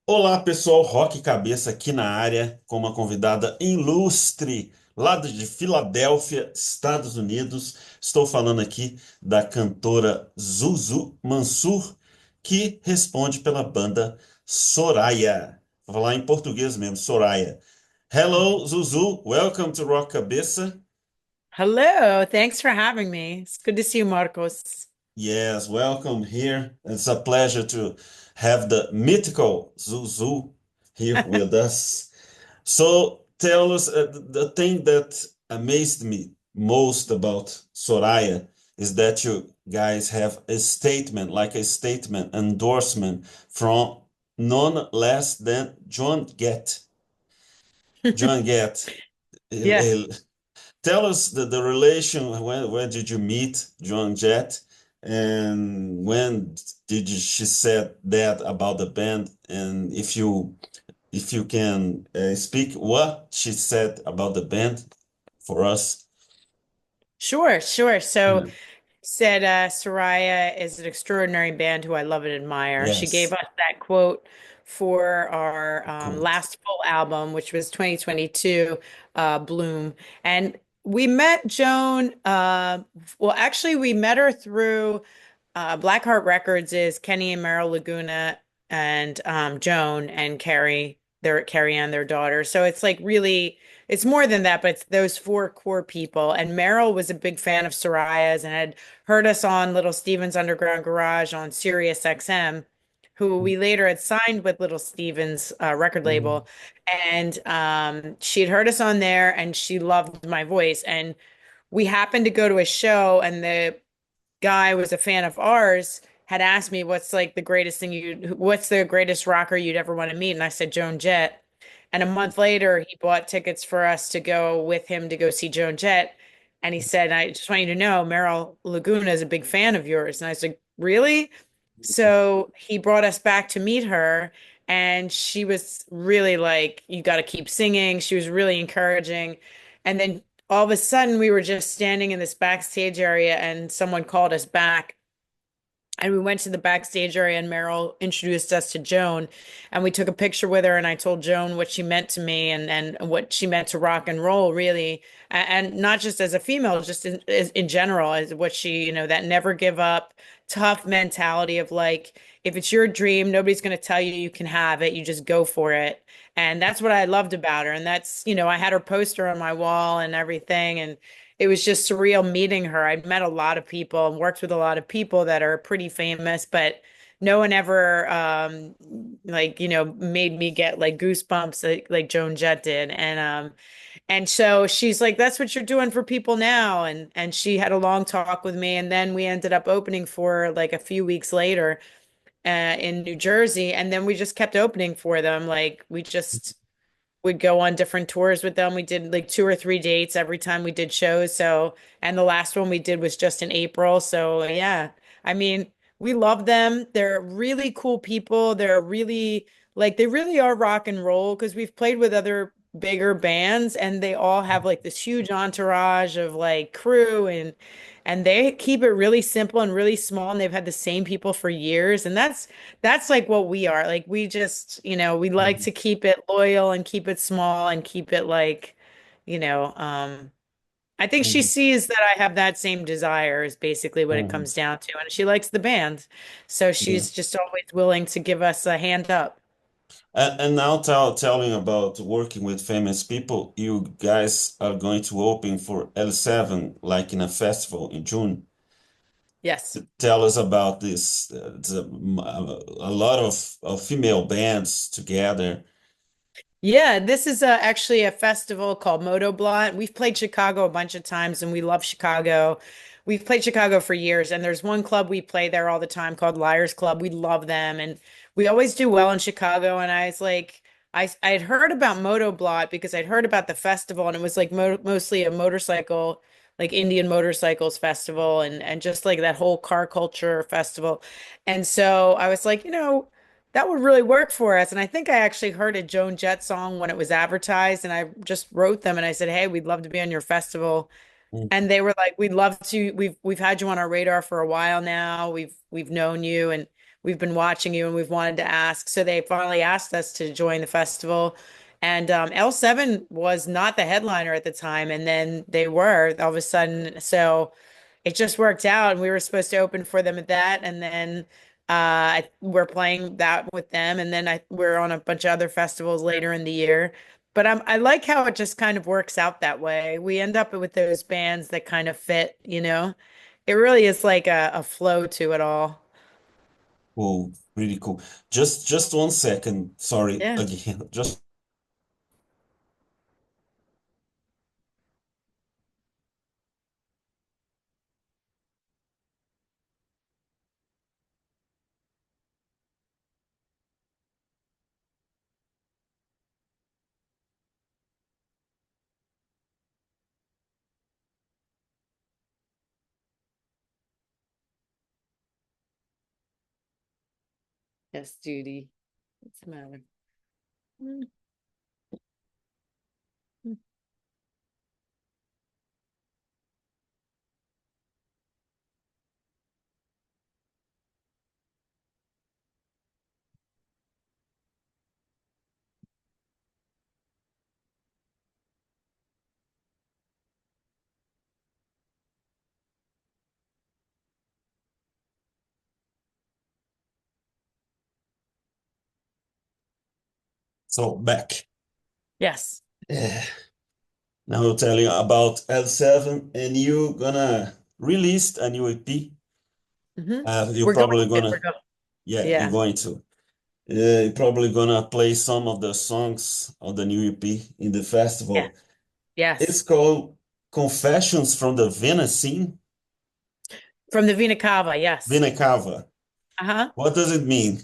Olá, pessoal, Rock Cabeça aqui na área com uma convidada ilustre lá de Filadélfia, Estados Unidos. Estou falando aqui da cantora Zou Zou Mansour, que responde pela banda Soraia. Vou falar em português mesmo, Soraia. Hello, Zuzu. Welcome to Rock Cabeça. Hello, thanks for having me. It's good to see you, Marcos. Yes, welcome here. It's a pleasure to have the mythical Zuzu here with us. So tell us the thing that amazed me most about Soraya is that you guys have a statement, like a statement endorsement from none less than John Gett. John Gett. Yeah. Tell us the relation. When did you meet John Jett, and when she said that about the band? And if you can speak what she said about the band for us. Sure, sure. So Mm. said Soraya is an extraordinary band who I love and admire. She gave Yes, us that quote for our quote. last full album, which was 2022, Bloom. And we met Joan, well, actually, we met her through Blackheart Records is Kenny and Meryl Laguna and Joan and Carrie Ann, their daughter. So it's like really, it's more than that, but it's those four core people. And Meryl was a big fan of Soraya's and had heard us on Little Steven's Underground Garage on Sirius XM, who we later had signed with Little Steven's record Mhm. label. And she'd heard us on there and she loved my voice. And we happened to go to a show and the guy was a fan of ours had asked me what's the greatest rocker you'd ever want to meet, and I said Joan Jett. And a month later he bought tickets for us to go with him to go see Joan Jett, and he said, I just want you to know Meryl Laguna is a big fan of yours. And I said, really? So he brought us back to meet her, and she was really like, you got to keep singing. She was really encouraging. And then all of a sudden, we were just standing in this backstage area, and someone called us back. And we went to the backstage area, and Meryl introduced us to Joan, and we took a picture with her. And I told Joan what she meant to me and what she meant to rock and roll, really, and not just as a female, just in general, as what she, that never give up, tough mentality of like, if it's your dream, nobody's going to tell you you can have it. You just go for it. And that's what I loved about her. And that's, I had her poster on my wall and everything. And it was just surreal meeting her. I'd met a lot of people and worked with a lot of people that are pretty famous, but no one ever made me get like goosebumps like Joan Jett did. And so she's like, that's what you're doing for people now. And she had a long talk with me. And then we ended up opening for like a few weeks later in New Jersey. And then we just kept opening for them. Like we just would go on different tours with them. We did like two or three dates every time we did shows. So, and the last one we did was just in April. So, yeah, I mean, we love them. They're really cool people. They're really they really are rock and roll because we've played with other bigger bands and they all have like this huge entourage of like crew and they keep it really simple and really small and they've had the same people for years and that's like what we are. Like we just, we like Mhm. to keep it loyal and keep it small and keep it like, you know, um, I think she Mhm. sees that I have that same desire is basically what it Mhm. comes down to. And she likes the band. So Yeah. she's just always willing to give us a hand up. And now telling about working with famous people, you guys are going to open for L7 like in a festival in June. Yes. Tell us about this. It's a lot of female bands together. Yeah, this is actually a festival called Moto Blot. We've played Chicago a bunch of times and we love Chicago. We've played Chicago for years and there's one club we play there all the time called Liars Club. We love them and we always do well in Chicago. And I was like, I'd heard about Moto Blot because I'd heard about the festival and it was like mostly a motorcycle, like Indian motorcycles festival and just like that whole car culture festival. And so I was like, that would really work for us. And I think I actually heard a Joan Jett song when it was advertised, and I just wrote them and I said, "Hey, we'd love to be on your festival." Mm. And they were like, "We'd love to. We've had you on our radar for a while now. We've known you and we've been watching you and we've wanted to ask." So they finally asked us to join the festival. And L7 was not the headliner at the time, and then they were all of a sudden. So it just worked out, and we were supposed to open for them at that, and then we're playing that with them, and then we're on a bunch of other festivals later in the year. But I like how it just kind of works out that way. We end up with those bands that kind of fit, you know? It really is like a flow to it all. Cool, really cool. Just 1 second. Sorry Yeah. again. Just Yes, Judy. What's the matter? Mm, mm. so back. Yes. Yeah. Now I'll tell you about L7, and you gonna release a new EP. Hmm. You're We're going probably to, we're gonna, going. yeah, you're Yeah. going to. You're probably gonna play some of the songs of the new EP in the Yeah. festival. It's Yes. called Confessions from the Venice Scene, From the Vina Cava, yes. Vinacava. Uh-huh. What does it mean?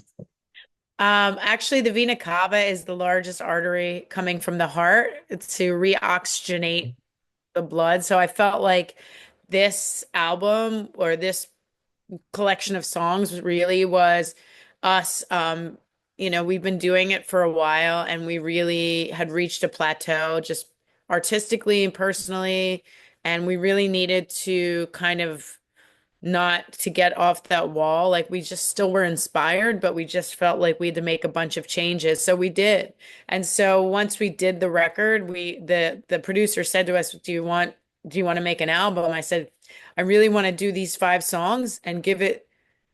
Actually, the vena cava is the largest artery coming from the heart. It's to reoxygenate the blood. So I felt like this album or this collection of songs really was us. We've been doing it for a while and we really had reached a plateau just artistically and personally. And we really needed to kind of not to get off that wall. Like we just still were inspired, but we just felt like we had to make a bunch of changes. So we did. And so once we did the record, the producer said to us, do you want to make an album? I said, I really want to do these 5 songs and give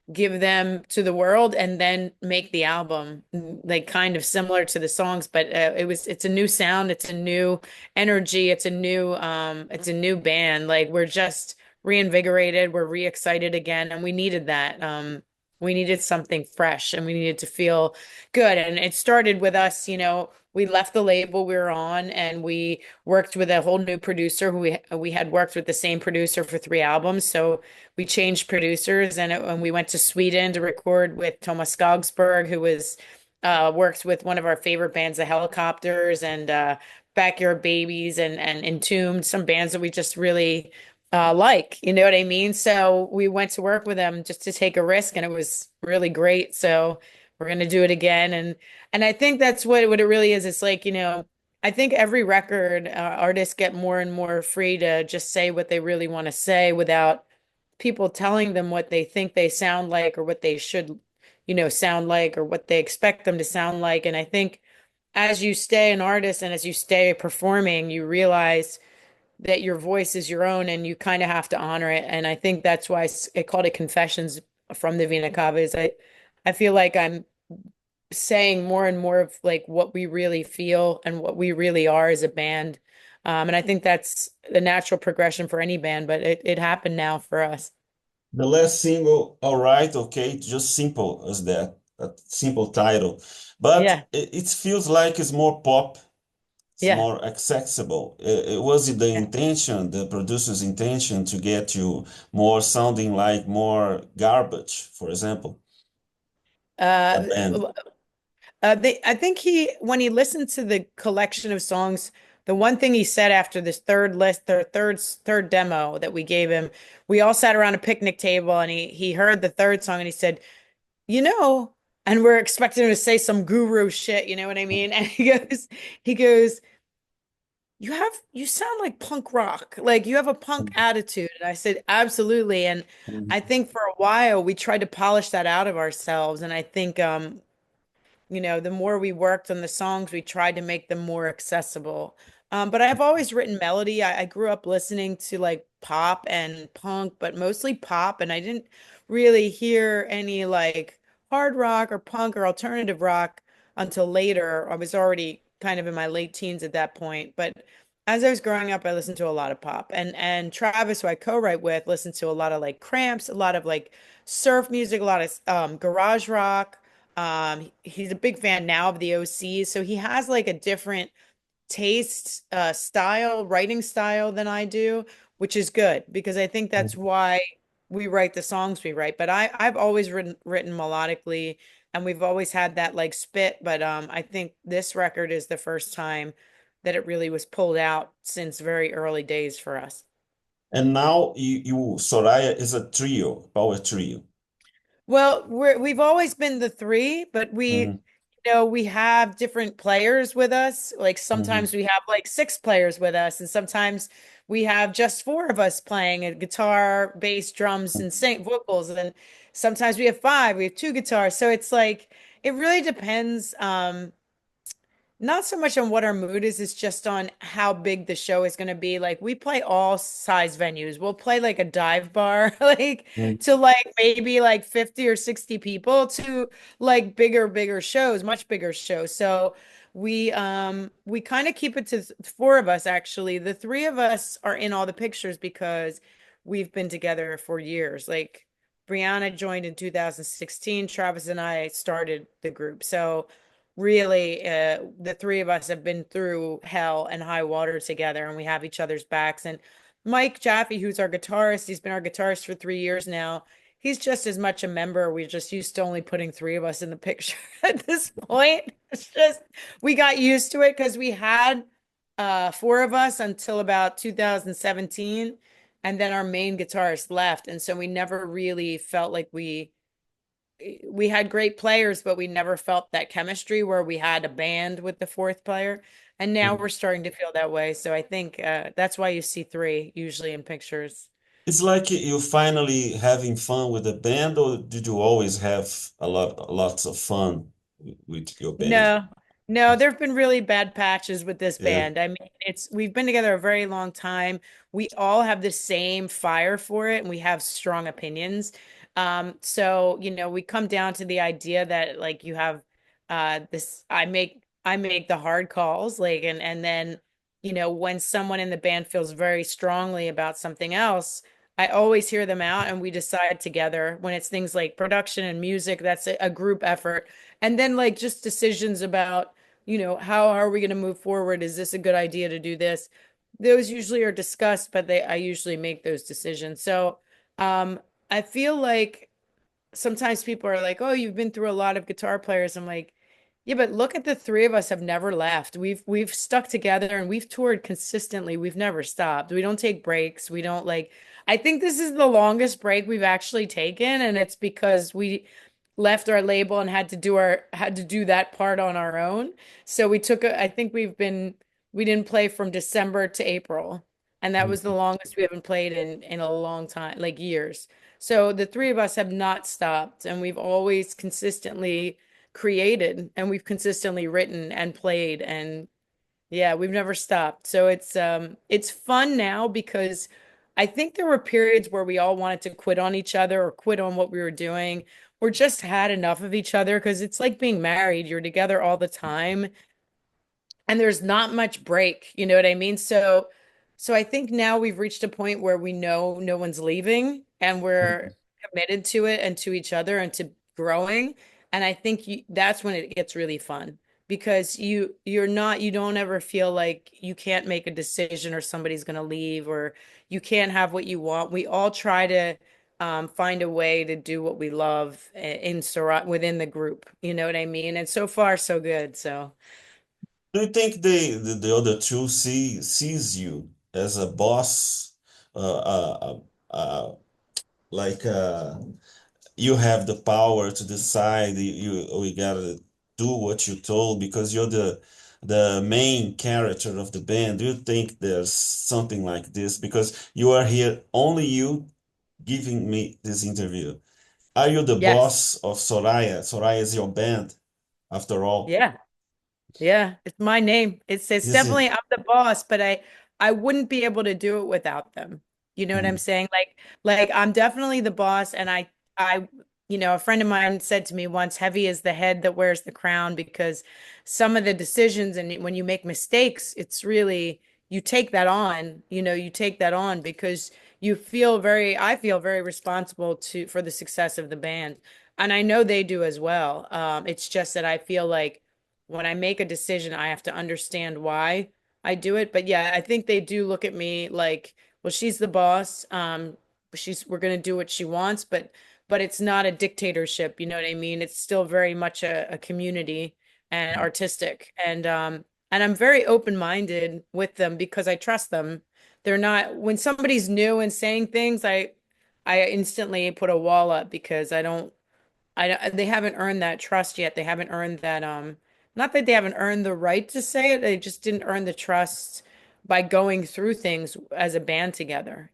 them to the world and then make the album like kind of similar to the songs, but it's a new sound, it's a new energy, it's a new band. Like we're just reinvigorated, we're re-excited again, and we needed that. We needed something fresh and we needed to feel good. And it started with us, we left the label we were on and we worked with a whole new producer who we had worked with the same producer for 3 albums. So we changed producers and we went to Sweden to record with Thomas Skogsberg, who was worked with one of our favorite bands, the Helicopters and Backyard Babies and Entombed, some bands that we just really like, you know what I mean? So we went to work with them just to take a risk and it was really great. So we're gonna do it again. And I think that's what it really is. It's like, I think every record artists get more and more free to just say what they really want to say without people telling them what they think they sound like or what they should, sound like or what they expect them to sound like. And I think as you stay an artist and as you stay performing, you realize that your voice is your own and you kind of have to honor it. And I think that's why I called it Confessions from the Vina Cava. I feel like I'm saying more and more of like what we really feel and what we really are as a band. And I think that's the natural progression for any band, but it happened now for us. The last single, all right, okay, just simple as that, a simple title. But Yeah. it feels like it's more pop, it's Yeah. more accessible. Was it the Yeah. intention, the producer's intention to get you more sounding like more garbage, for example, a Uh, band? I think when he listened to the collection of songs, the one thing he said after this third list, their third demo that we gave him, we all sat around a picnic table and he heard the third song and he said, you know, and we're expecting him to say some guru shit, you know what I mean? And he goes, you sound like punk rock. Like you have a punk attitude. And I said, absolutely. And I Mhm. think for a while we tried to polish that out of ourselves. And I think the more we worked on the songs, we tried to make them more accessible. But I've always written melody. I grew up listening to like pop and punk, but mostly pop. And I didn't really hear any like hard rock or punk or alternative rock until later. I was already kind of in my late teens at that point. But as I was growing up, I listened to a lot of pop. And Travis, who I co-write with, listened to a lot of like Cramps, a lot of like surf music, a lot of garage rock. He's a big fan now of the OCs, so he has like a different taste, style, writing style than I do, which is good because I think that's why we write the songs we write. But I've always written melodically, and we've always had that like spit. But I think this record is the first time that it really was pulled out since very early days for us. And now Soraya is a trio, power trio. Well, we've always been the three, but Mhm. we have different players with us. Like Mhm. sometimes we have like six players with us, and sometimes we have just four of us playing a guitar, bass, drums, and sing vocals. And then sometimes we have five, we have two guitars. So it's like it really depends. Not so much on what our mood is, it's just on how big the show is going to be. Like we play all size venues. We'll play like a dive bar, like Mhm. to like maybe like 50 or 60 people to like bigger shows, much bigger shows. So we kind of keep it to four of us actually. The three of us are in all the pictures because we've been together for years. Like Brianna joined in 2016, Travis and I started the group. So really the three of us have been through hell and high water together and we have each other's backs. And Mike Jaffe, who's our guitarist, he's been our guitarist for 3 years now. He's just as much a member. We're just used to only putting three of us in the picture at this point. It's just we got used to it because we had four of us until about 2017, and then our main guitarist left, and so we never really felt like we had great players, but we never felt that chemistry where we had a band with the fourth player. And now we're starting to feel that way. So I think that's why you see three usually in pictures. It's like you finally having fun with the band, or did you always have lots of fun with your band? No, no, there have been really bad patches with this Yeah. band. I mean, we've been together a very long time. We all have the same fire for it and we have strong opinions. So, we come down to the idea that like you have this I make the hard calls like and then, when someone in the band feels very strongly about something else, I always hear them out and we decide together when it's things like production and music, that's a group effort. And then like just decisions about, how are we going to move forward? Is this a good idea to do this? Those usually are discussed, but I usually make those decisions. So, I feel like sometimes people are like, "Oh, you've been through a lot of guitar players." I'm like, "Yeah, but look at the three of us have never left. We've stuck together and we've toured consistently. We've never stopped. We don't take breaks. We don't like I think this is the longest break we've actually taken, and it's because we left our label and had to do that part on our own. So I think we didn't play from December to April, and that was the longest we haven't played in a long time, like years. So the three of us have not stopped, and we've always consistently created, and we've consistently written and played, and yeah, we've never stopped. So it's fun now because I think there were periods where we all wanted to quit on each other or quit on what we were doing or just had enough of each other because it's like being married. You're together all the time and there's not much break, you know what I mean? So I think now we've reached a point where we know no one's leaving and we're committed to it and to each other and to growing. And I think that's when it gets really fun because you don't ever feel like you can't make a decision or somebody's going to leave or you can't have what you want. We all try to find a way to do what we love in Soraia within the group. You know what I mean? And so far, so good. So. Do you think the other two sees you as a boss, uh, uh, uh, uh, like you have the power to decide we gotta do what you told because you're the main character of the band? Do you think there's something like this? Because you are here, only you giving me this interview. Are you the Yes. boss of Soraia? Soraia is your band, after all. Yeah. Yeah, it's my name. It's Is it? definitely I'm the boss, but I wouldn't be able to do it without them. You know what I'm Mm, saying? Like I'm definitely the boss, and I a friend of mine said to me once, heavy is the head that wears the crown, because some of the decisions and when you make mistakes, it's really you take that on, you take that on because I feel very responsible to for the success of the band. And I know they do as well. It's just that I feel like when I make a decision, I have to understand why I do it. But yeah, I think they do look at me like, well, she's the boss. We're gonna do what she wants, but it's not a dictatorship, you know what I mean? It's still very much a community and artistic. And I'm very open-minded with them because I trust them. They're not when somebody's new and saying things, I instantly put a wall up because they haven't earned that trust yet. They haven't earned that not that they haven't earned the right to say it, they just didn't earn the trust by going through things as a band together.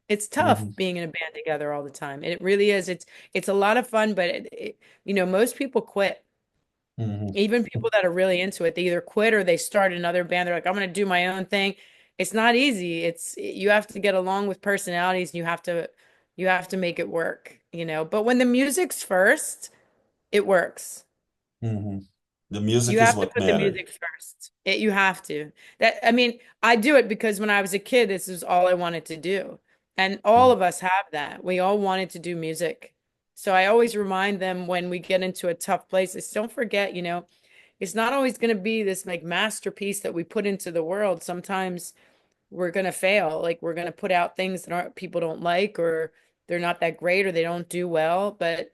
It's tough mhm, being in a band together all the time. It really is. It's a lot of fun, but most people quit. mhm, Even people that are really into it, they either quit or they start another band. They're like, I'm going to do my own thing. It's not easy. It's you have to get along with personalities and you have to make it work. But when the music's first, it works. mhm. The You music is have to what put the matter. music first. You have to. I mean, I do it because when I was a kid, this is all I wanted to do. And all Mm, of us have that. We all wanted to do music. So I always remind them when we get into a tough place, is don't forget, it's not always going to be this like masterpiece that we put into the world. Sometimes we're going to fail. Like we're going to put out things that aren't people don't like, or they're not that great, or they don't do well, but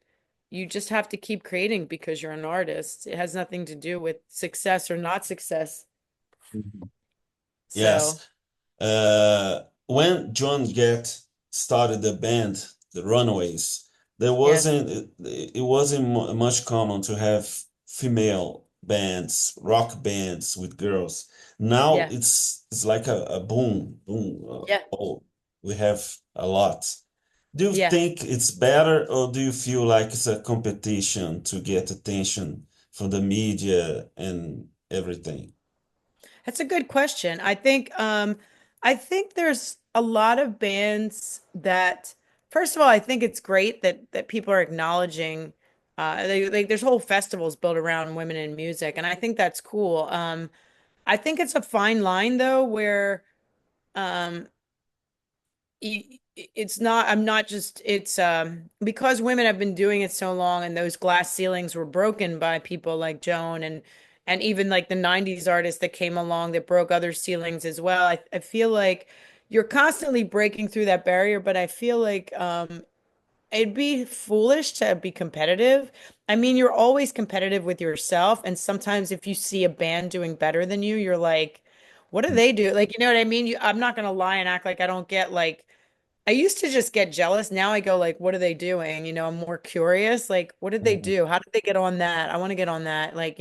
you just have to keep creating because you're an artist. It has nothing to do with success or not success. mhm. So, Yes. When John Gett started the band, the Runaways, yes. it wasn't much common to have female bands, rock bands with girls. Now Yeah. it's like a boom. Yeah. Oh, we have a lot. Do you Yeah. think it's better, or do you feel like it's a competition to get attention from the media and everything? That's a good question. I think there's a lot of bands that first of all, I think it's great that people are acknowledging like there's whole festivals built around women in music, and I think that's cool. I think it's a fine line though where um it's not I'm not just it's because women have been doing it so long and those glass ceilings were broken by people like Joan and even like the 90s artists that came along that broke other ceilings as well. I feel like you're constantly breaking through that barrier, but I feel like it'd be foolish to be competitive. I mean, you're always competitive with yourself, and sometimes if you see a band doing better than you, you're like, what do they do? Like, you know what I mean? I'm not gonna lie and act like I don't get like I used to just get jealous. Now I go like, what are they doing? I'm more curious. Like, what did they Mhm, do? How did they get on that? I want to get on that. Like.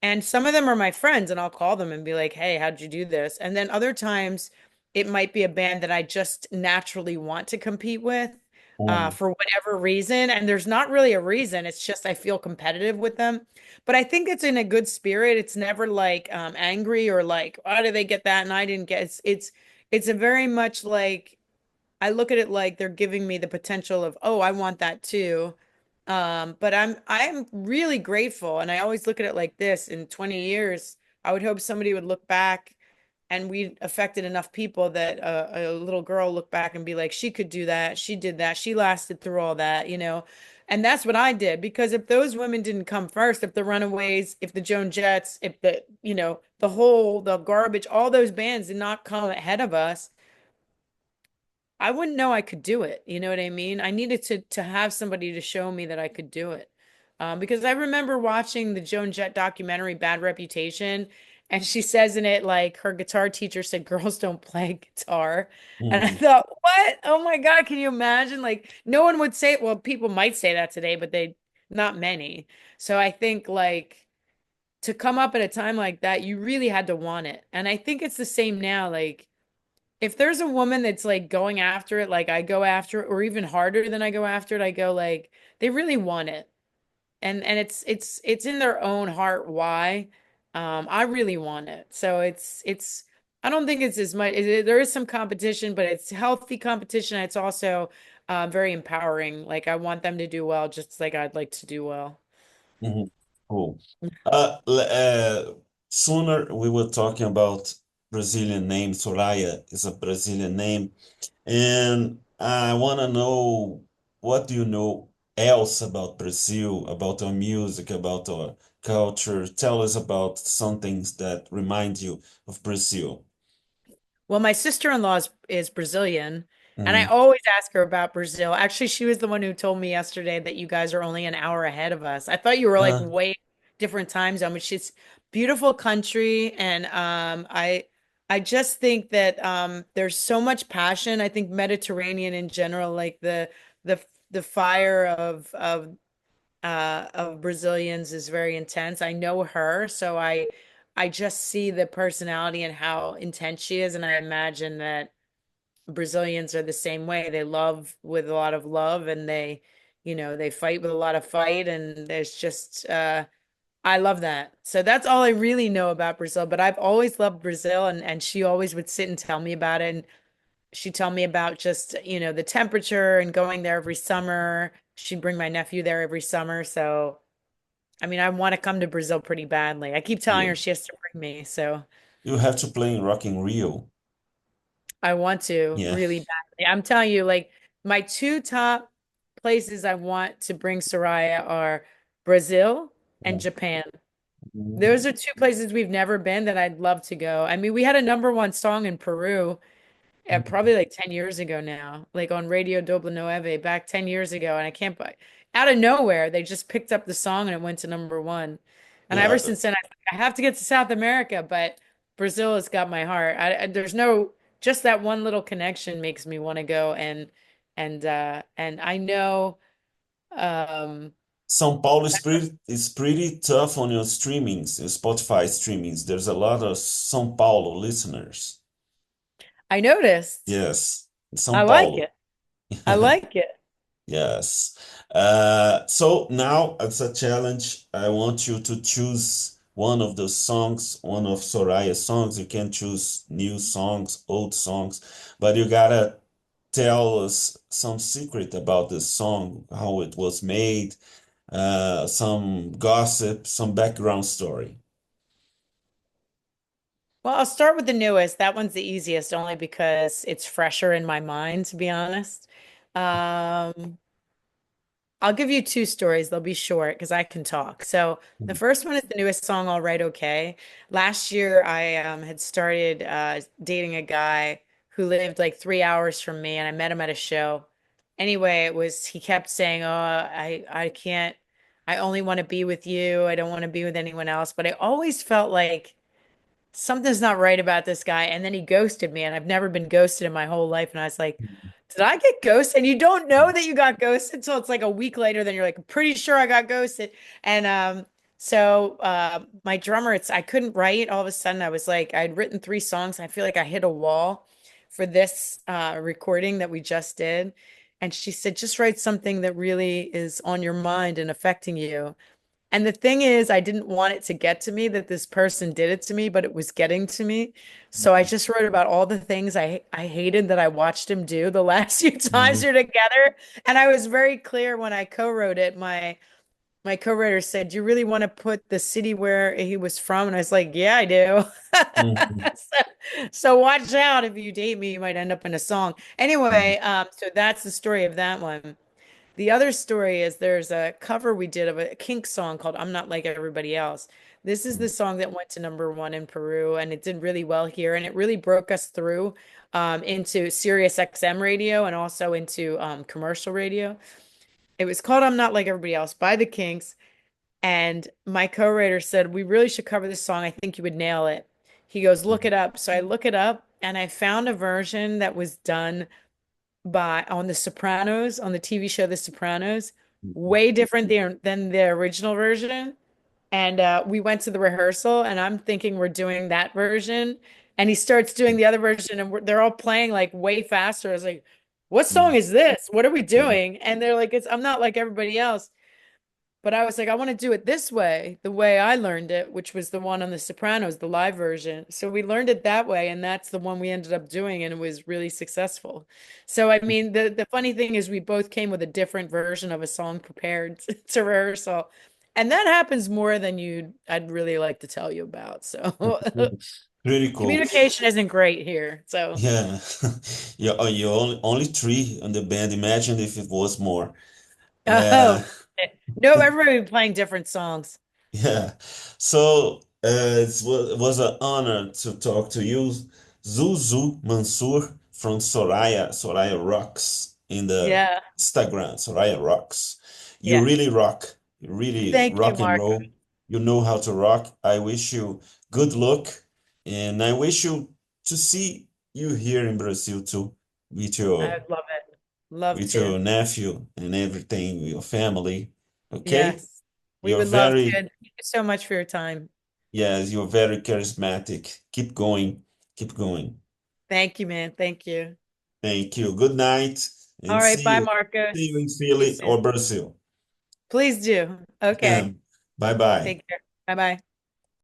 And some of them are my friends, and I'll call them and be like, hey, how'd you do this? And then other times it might be a band that I just naturally want to compete with mhm, for whatever reason. And there's not really a reason. It's just I feel competitive with them. But I think it's in a good spirit. It's never like angry or like, why did they get that? And I didn't get it's a very much like I look at it like they're giving me the potential of, oh, I want that too. But I'm really grateful, and I always look at it like this. In 20 years, I would hope somebody would look back and we affected enough people that a little girl look back and be like, she could do that, she did that, she lasted through all that. And that's what I did because if those women didn't come first, if the Runaways, if the Joan Jets, if the garbage, all those bands did not come ahead of us, I wouldn't know I could do it. You know what I mean? I needed to have somebody to show me that I could do it. Because I remember watching the Joan Jett documentary, Bad Reputation, and she says in it, like, her guitar teacher said, girls don't play guitar. And I mhm, thought, what? Oh my God, can you imagine? Like, no one would say, well, people might say that today, but not many. So I think, like, to come up at a time like that, you really had to want it. And I think it's the same now. Like, if there's a woman that's like going after it, like I go after it, or even harder than I go after it, I go like, they really want it. And it's in their own heart why. I really want it. So it's I don't think it's as much there is some competition, but it's healthy competition. It's also very empowering. Like I want them to do well, just like I'd like to do well. Mhm. Cool. Sooner we were talking about Brazilian name. Soraya is a Brazilian name. And I want to know, what do you know else about Brazil, about our music, about our culture? Tell us about some things that remind you of Brazil. Well, my sister-in-law is Brazilian, and I Mm. always ask her about Brazil. Actually, she was the one who told me yesterday that you guys are only an hour ahead of us. I thought you were like Uh, way different time zone, which is beautiful country, and I just think that there's so much passion. I think Mediterranean in general, like the the fire of Brazilians is very intense. I know her, so I just see the personality and how intense she is, and I imagine that Brazilians are the same way. They love with a lot of love, and they fight with a lot of fight, and there's just I love that. So that's all I really know about Brazil, but I've always loved Brazil, and she always would sit and tell me about it, and she'd tell me about just, the temperature and going there every summer. She'd bring my nephew there every summer, so I mean, I want to come to Brazil pretty badly. I keep telling yeah. her she has to bring me, so You have to play in Rock in Rio. I want to Yeah. really badly. I'm telling you, like my two top places I want to bring Soraya are Brazil and Japan. Mhm. Those are two places we've never been that I'd love to go. I mean, we had a number one song in Peru probably like 10 years ago now, like on Radio Doble Nueve back 10 years ago. And I can't buy out of nowhere, they just picked up the song and it went to number one. And ever Yeah. since then, I have to get to South America, but Brazil has got my heart. There's no, just that one little connection makes me want to go. And I know, um, São Paulo is pretty tough on your streamings, your Spotify streamings. There's a lot of São Paulo listeners. I noticed. Yes, I São like Paulo. it. I like it. Yes. So now it's a challenge. I want you to choose one of the songs, one of Soraya's songs. You can choose new songs, old songs, but you gotta tell us some secret about this song, how it was made, some gossip, some background story. Well, I'll start with the newest. That one's the easiest, only because it's fresher in my mind, to be honest. Um, I'll give you two stories. They'll be short because I can talk. So the first one is the newest song, All Right, Okay. Last year, I had started dating a guy who lived like 3 hours from me, and I met him at a show. Anyway, he kept saying, "Oh, I can't. I only want to be with you. I don't want to be with anyone else." But I always felt like something's not right about this guy. And then he ghosted me, and I've never been ghosted in my whole life. And I was like, did I get ghosted? And you don't know that you got ghosted until it's like a week later. Then you're like, pretty sure I got ghosted. And my drummer, I couldn't write. All of a sudden, I was like, I'd written three songs. And I feel like I hit a wall for this recording that we just did. And she said, just write something that really is on your mind and affecting you. And the thing is, I didn't want it to get to me that this person did it to me, but it was getting to me. So I just wrote about all the things I hated that I watched him do the last few times Mhm, we are together. And I was very clear when I co-wrote it. My co-writer said, "Do you really want to put the city where he was from?" And I was like, "Yeah, I do." mhm, So watch out if you date me, you might end up in a song. mhm, Anyway, so that's the story of that one. The other story is there's a cover we did of a Kink song called I'm Not Like Everybody Else. This is the song that went to number one in Peru and it did really well here. And it really broke us through into Sirius XM radio and also into commercial radio. It was called I'm Not Like Everybody Else by the Kinks. And my co-writer said, we really should cover this song. I think you would nail it. He goes, look it up. So I look it up and I found a version that was done by on The Sopranos, on the TV show The Sopranos, mhm. way different than the original version. And we went to the rehearsal, and I'm thinking we're doing that version. And he starts doing the other version, and they're all playing like way faster. I was like, what song Mm, is this? What are we yeah. doing? And they're like, I'm not like everybody else. But I was like, I want to do it this way, the way I learned it, which was the one on The Sopranos, the live version. So we learned it that way, and that's the one we ended up doing, and it was really successful. So I mean, the funny thing is we both came with a different version of a song prepared to rehearsal. And that happens more than I'd really like to tell you about. So Pretty cool. communication isn't great here. So Yeah. You're only three on the band. Imagine if it was more. oh Uh, no, everybody was playing different songs. yeah. So it was an honor to talk to you, Zou Zou Mansour from Soraia. Soraia rocks in the Yeah. Instagram. Soraia rocks. You Yeah. really rock. You really Thank you, rock and Marco. roll. You know how to rock. I wish you good luck, and I wish you to see you here in Brazil too, with your I'd love it. Love with to. your nephew and everything, your family. Okay? Yes, we You're would love to. very Thank you so much for your time. Yes, you're very charismatic. Keep going. Keep going. Thank you, man. Thank you. Thank you. Good night All and right, see bye, you. Marco. See you in See you Philly soon. or Brazil. Please do. Okay. Bye bye. Take care. Bye bye.